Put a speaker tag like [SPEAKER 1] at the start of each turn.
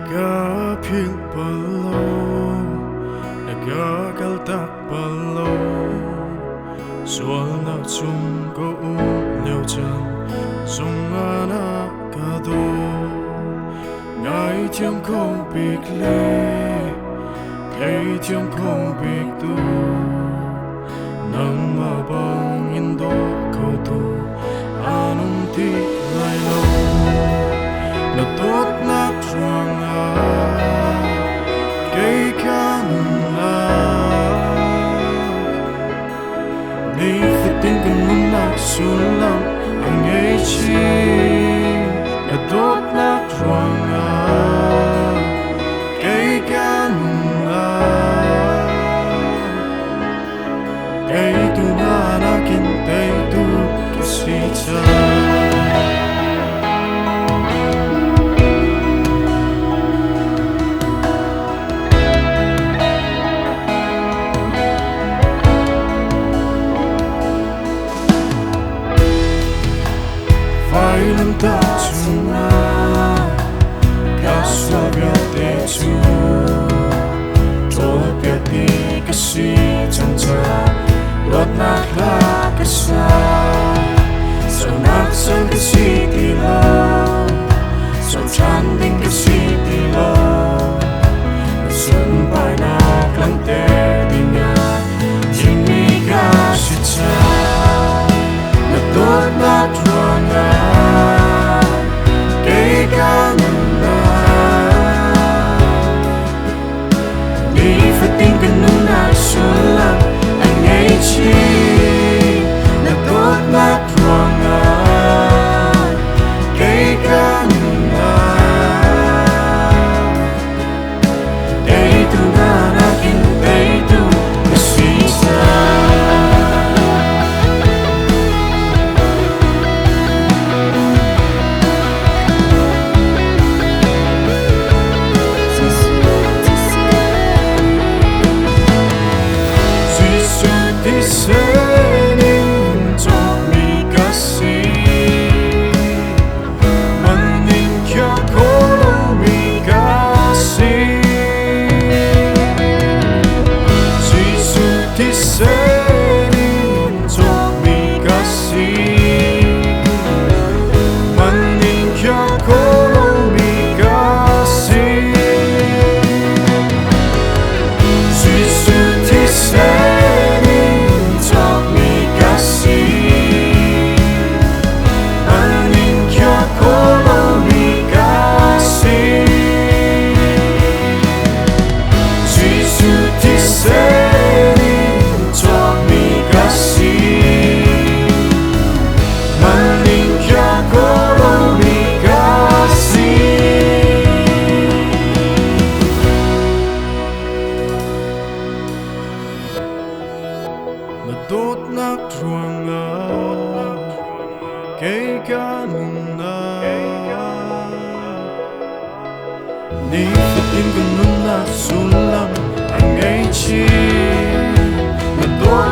[SPEAKER 1] Nagapil palo, nagagaltak palo. Sual na chung ko liêu chân, sung ana ka do. Ngày thiêm không biết lệ, ngày thiêm không biết tu. Nang mà bang in do câu tu, anong ti lại lâu. Na tốt nát ruang à, cây ca nung la. Ni phải tin cần muốn nát xuống lắm, anh ấy chi. Na tốt nát ruang à, cây ca nung la. Cây tu na na kin tay tu kasi cha. Nang tachuna kasabya te chu topya ti kasi changcha lot nakla kasa so naksan kasi tila so chanding kasi tila nasun pai naklante dinya jingmi kasi cha natot natruanga Tốt nát ruang à, cây ca nung na. Ni phải tin cần nung na xuống lắm anh ấy chi. Tốt